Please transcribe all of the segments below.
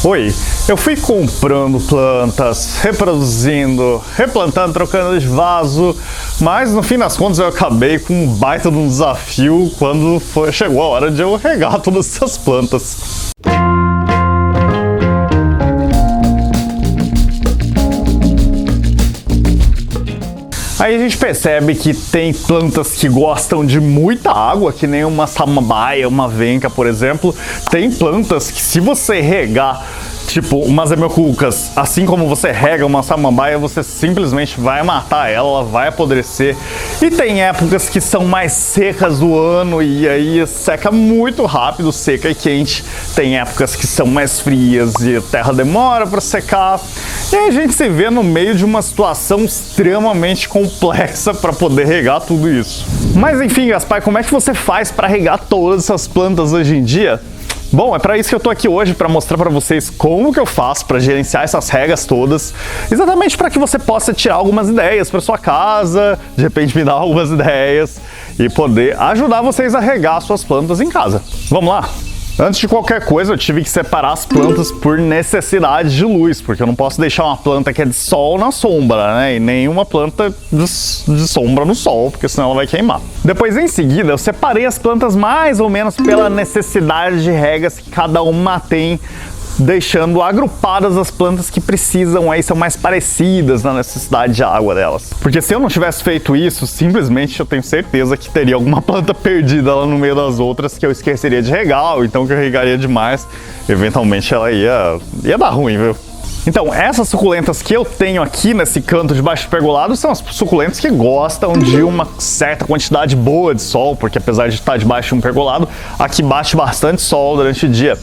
Oi, eu fui comprando plantas, reproduzindo, replantando, trocando de vaso, mas no fim das contas eu acabei com um baita de um desafio quando chegou a hora de eu regar todas essas plantas. Aí a gente percebe que tem plantas que gostam de muita água, que nem uma samambaia, uma venca, por exemplo. Tem plantas que, se você regar, tipo umas emeucucas, assim como você rega uma samambaia, você simplesmente vai matar ela vai apodrecer. E tem épocas que são mais secas do ano e aí seca muito rápido, seca e quente. Tem épocas que são mais frias e a terra demora para secar. E aí a gente se vê no meio de uma situação extremamente complexa para poder regar tudo isso. Mas enfim, Gaspar, como é que você faz para regar todas essas plantas hoje em dia? Bom, é para isso que eu tô aqui hoje, para mostrar para vocês como que eu faço para gerenciar essas regas todas, exatamente para que você possa tirar algumas ideias para sua casa, de repente me dar algumas ideias e poder ajudar vocês a regar suas plantas em casa. Vamos lá? Antes de qualquer coisa, eu tive que separar as plantas por necessidade de luz, porque eu não posso deixar uma planta que é de sol na sombra, né? E nenhuma planta de sombra no sol, porque senão ela vai queimar. Depois, em seguida, eu separei as plantas mais ou menos pela necessidade de regas que cada uma tem, deixando agrupadas as plantas que precisam, aí são mais parecidas na necessidade de água delas. Porque se eu não tivesse feito isso, simplesmente eu tenho certeza que teria alguma planta perdida lá no meio das outras que eu esqueceria de regar, ou então que eu regaria demais, eventualmente ela ia dar ruim, viu? Então, essas suculentas que eu tenho aqui nesse canto de baixo pergolado são as suculentas que gostam de uma certa quantidade boa de sol, porque apesar de estar debaixo de um pergolado, aqui bate bastante sol durante o dia.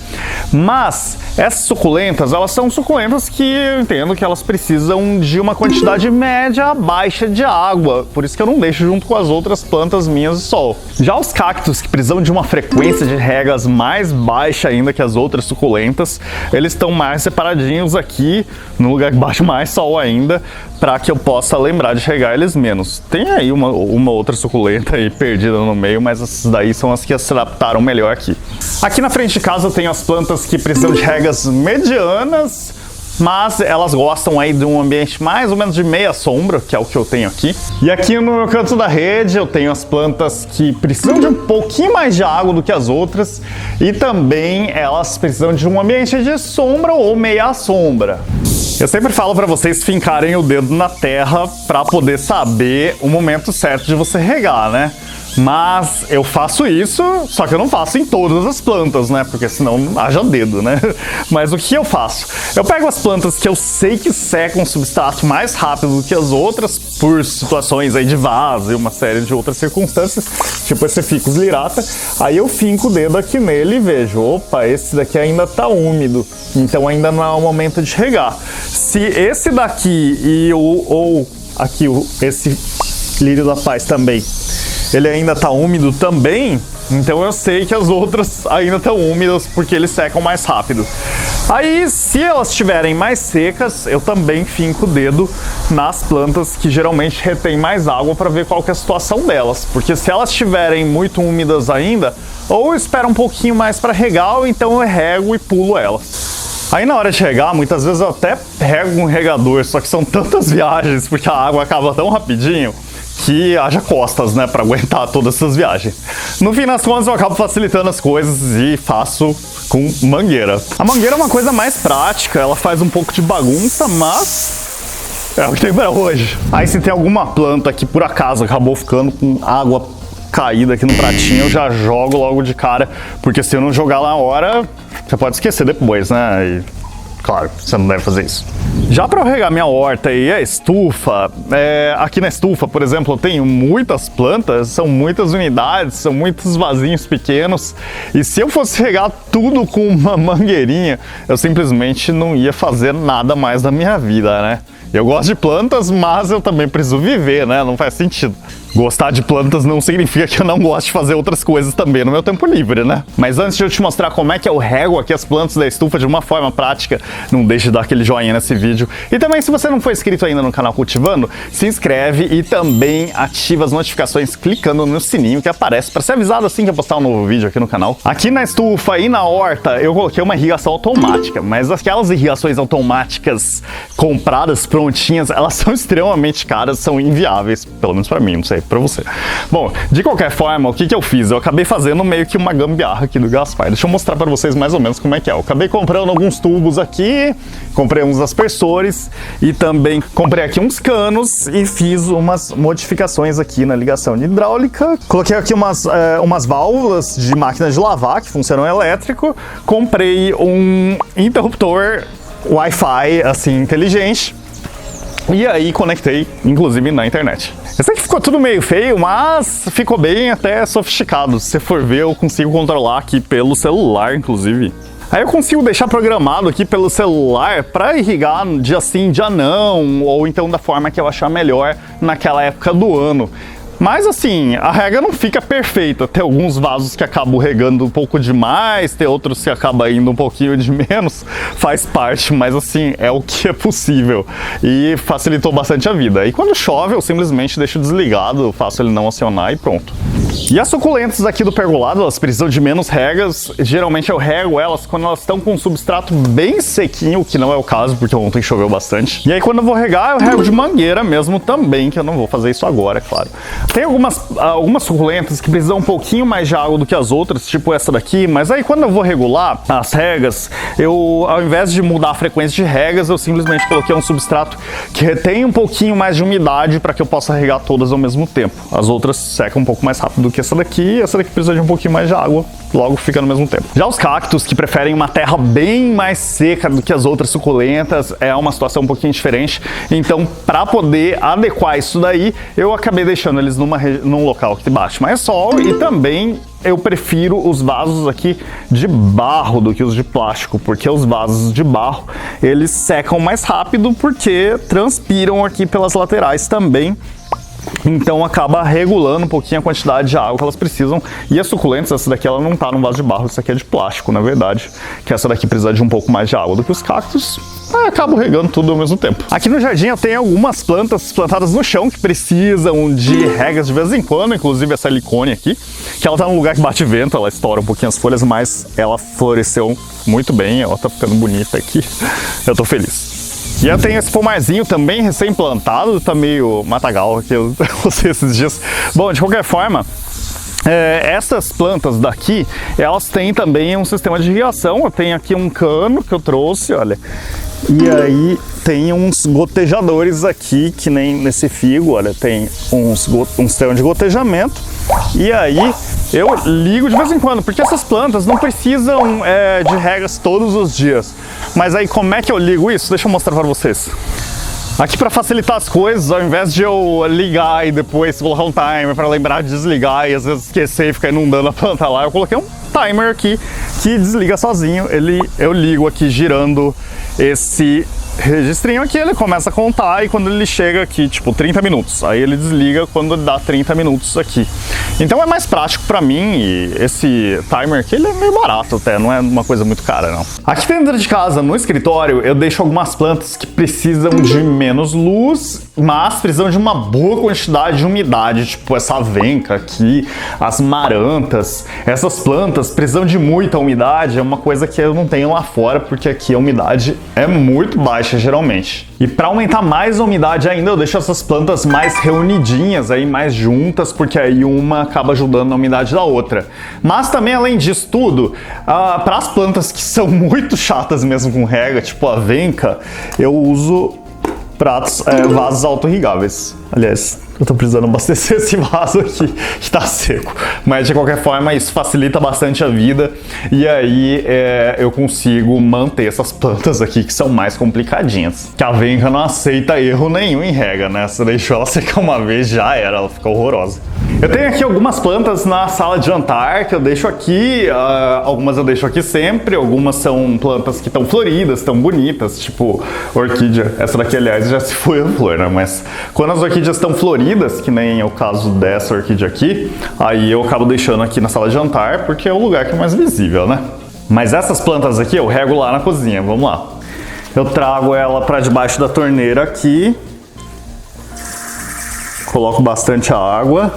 Mas essas suculentas, elas são suculentas que eu entendo que elas precisam de uma quantidade média a baixa de água, por isso que eu não deixo junto com as outras plantas minhas de sol. Já os cactos, que precisam de uma frequência de regas mais baixa ainda que as outras suculentas, eles estão mais separadinhos aqui, no lugar que bate mais sol ainda, para que eu possa lembrar de regar eles menos. Tem aí uma outra suculenta aí perdida no meio, mas essas daí são as que se adaptaram melhor aqui. Aqui na frente de casa eu tenho as plantas que precisam de regas medianas, mas elas gostam aí de um ambiente mais ou menos de meia sombra, que é o que eu tenho aqui. E aqui no meu canto da rede eu tenho as plantas que precisam de um pouquinho mais de água do que as outras, e também elas precisam de um ambiente de sombra ou meia sombra. Eu sempre falo para vocês fincarem o dedo na terra para poder saber o momento certo de você regar, né? Mas eu faço isso, só que eu não faço em todas as plantas, né? Porque senão haja dedo, né? Mas o que eu faço? Eu pego as plantas que eu sei que secam o substrato mais rápido do que as outras, por situações aí de vaso e uma série de outras circunstâncias, tipo esse Ficus lyrata, aí eu finco o dedo aqui nele e vejo, opa, esse daqui ainda tá úmido, então ainda não é o momento de regar. Se esse daqui ou aqui esse lírio da paz também, ele ainda tá úmido também, então eu sei que as outras ainda estão úmidas porque eles secam mais rápido. Aí, se elas estiverem mais secas, eu também finco o dedo nas plantas que geralmente retêm mais água para ver qual que é a situação delas. Porque se elas estiverem muito úmidas ainda, ou eu espero um pouquinho mais para regar, ou então eu rego e pulo elas. Aí na hora de regar, muitas vezes eu até rego um regador, só que são tantas viagens, porque a água acaba tão rapidinho, que haja costas, né, para aguentar todas essas viagens. No fim das contas, eu acabo facilitando as coisas e faço com mangueira. A mangueira é uma coisa mais prática, ela faz um pouco de bagunça, mas é o que tem para hoje. Aí se tem alguma planta que por acaso acabou ficando com água caída aqui no pratinho, eu já jogo logo de cara, porque se eu não jogar lá na hora, você pode esquecer depois, né? E claro, você não deve fazer isso. Já para eu regar minha horta e a estufa, aqui na estufa, por exemplo, eu tenho muitas plantas, são muitas unidades, são muitos vasinhos pequenos, e se eu fosse regar tudo com uma mangueirinha, eu simplesmente não ia fazer nada mais da minha vida, né? Eu gosto de plantas, mas eu também preciso viver, né? Não faz sentido. Gostar de plantas não significa que eu não gosto de fazer outras coisas também no meu tempo livre, né? Mas antes de eu te mostrar como é que eu rego aqui as plantas da estufa de uma forma prática, não deixe de dar aquele joinha nesse vídeo. E também, se você não for inscrito ainda no canal Cultivando, se inscreve e também ativa as notificações clicando no sininho que aparece para ser avisado assim que eu postar um novo vídeo aqui no canal. Aqui na estufa e na horta eu coloquei uma irrigação automática, mas aquelas irrigações automáticas compradas prontinhas, elas são extremamente caras, são inviáveis, pelo menos para mim, não sei pra você. Bom, de qualquer forma, o que eu fiz? Eu acabei fazendo meio que uma gambiarra aqui do Gaspar. Deixa eu mostrar pra vocês mais ou menos como é que é. Eu acabei comprando alguns tubos aqui, comprei uns aspersores e também comprei aqui uns canos e fiz umas modificações aqui na ligação de hidráulica. Coloquei aqui umas válvulas de máquina de lavar que funcionam elétrico. Comprei um interruptor Wi-Fi assim inteligente. E aí conectei, inclusive, na internet. Eu sei que ficou tudo meio feio, mas ficou bem até sofisticado. Se você for ver, eu consigo controlar aqui pelo celular, inclusive. Aí eu consigo deixar programado aqui pelo celular para irrigar dia sim, dia não, ou então da forma que eu achar melhor naquela época do ano. Mas assim, a rega não fica perfeita. Tem alguns vasos que acabam regando um pouco demais, tem outros que acabam indo um pouquinho de menos. Faz parte, mas assim, é o que é possível. E facilitou bastante a vida. E quando chove, eu simplesmente deixo desligado, faço ele não acionar e pronto. E as suculentas aqui do pergolado, elas precisam de menos regas. Geralmente eu rego elas quando elas estão com um substrato bem sequinho, o que não é o caso, porque ontem choveu bastante. E aí quando eu vou regar, eu rego de mangueira mesmo também, que eu não vou fazer isso agora, é claro. Tem algumas suculentas que precisam um pouquinho mais de água do que as outras, tipo essa daqui, mas aí quando eu vou regular as regas, eu, ao invés de mudar a frequência de regas, eu simplesmente coloquei um substrato que retém um pouquinho mais de umidade para que eu possa regar todas ao mesmo tempo. As outras secam um pouco mais rápido do que essa daqui precisa de um pouquinho mais de água, logo fica no mesmo tempo. Já os cactos, que preferem uma terra bem mais seca do que as outras suculentas, é uma situação um pouquinho diferente. Então, para poder adequar isso daí, eu acabei deixando eles num local que bate mais sol e também eu prefiro os vasos aqui de barro do que os de plástico, porque os vasos de barro, eles secam mais rápido porque transpiram aqui pelas laterais também. Então acaba regulando um pouquinho a quantidade de água que elas precisam. E as suculentas, essa daqui ela não tá num vaso de barro, essa aqui é de plástico, na verdade. Que essa daqui precisa de um pouco mais de água do que os cactos. Acabo regando tudo ao mesmo tempo. Aqui no jardim eu tenho algumas plantas plantadas no chão que precisam de regas de vez em quando, inclusive essa helicone aqui, que ela tá num lugar que bate vento, ela estoura um pouquinho as folhas, mas ela floresceu muito bem, ela tá ficando bonita aqui. Eu tô feliz. E eu tenho esse pomarzinho também recém-plantado, tá meio matagal que eu usei esses dias. Bom, de qualquer forma, essas plantas daqui, elas têm também um sistema de irrigação. Eu tenho aqui um cano que eu trouxe, olha. E aí tem uns gotejadores aqui, que nem nesse figo, olha, tem um sistema de gotejamento. E aí eu ligo de vez em quando, porque essas plantas não precisam de regas todos os dias. Mas aí como é que eu ligo isso? Deixa eu mostrar para vocês. Aqui para facilitar as coisas, ao invés de eu ligar e depois colocar um timer para lembrar de desligar e às vezes esquecer e ficar inundando a planta lá, eu coloquei um timer aqui que desliga sozinho. Eu ligo aqui girando esse registrinho aqui, ele começa a contar e quando ele chega aqui, tipo 30 minutos, aí ele desliga quando dá 30 minutos aqui. Então é mais prático pra mim e esse timer aqui, ele é meio barato até, não é uma coisa muito cara não. Aqui dentro de casa, no escritório, eu deixo algumas plantas que precisam de menos luz, mas precisam de uma boa quantidade de umidade, tipo essa avenca aqui, as marantas. Essas plantas precisam de muita umidade, é uma coisa que eu não tenho lá fora, porque aqui a umidade é muito baixa geralmente. E para aumentar mais a umidade ainda, eu deixo essas plantas mais reunidinhas, aí mais juntas, porque aí uma acaba ajudando na umidade da outra. Mas também, além disso tudo, para as plantas que são muito chatas mesmo com rega, tipo a avenca, eu uso vasos auto-irrigáveis. Aliás, eu tô precisando abastecer esse vaso aqui, que tá seco. Mas de qualquer forma, isso facilita bastante a vida. E aí eu consigo manter essas plantas aqui que são mais complicadinhas. Que a avenca não aceita erro nenhum em rega, né? Você deixou ela secar uma vez, já era, ela fica horrorosa. Eu tenho aqui algumas plantas na sala de jantar que eu deixo aqui, algumas eu deixo aqui sempre, algumas são plantas que estão floridas, estão bonitas, tipo orquídea. Essa daqui, aliás, já se foi a flor, né? Mas quando as orquídeas estão floridas, que nem é o caso dessa orquídea aqui, aí eu acabo deixando aqui na sala de jantar, porque é o lugar que é mais visível, né? Mas essas plantas aqui eu rego lá na cozinha, vamos lá. Eu trago ela para debaixo da torneira aqui, coloco bastante água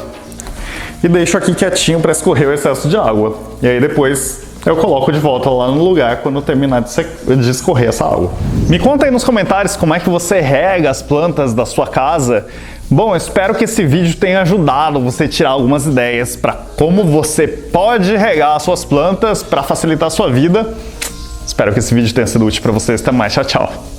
e deixo aqui quietinho para escorrer o excesso de água. E aí depois eu coloco de volta lá no lugar quando eu terminar de escorrer essa água. Me conta aí nos comentários como é que você rega as plantas da sua casa. Bom, eu espero que esse vídeo tenha ajudado você a tirar algumas ideias para como você pode regar as suas plantas para facilitar a sua vida. Espero que esse vídeo tenha sido útil para vocês. Até mais, tchau, tchau!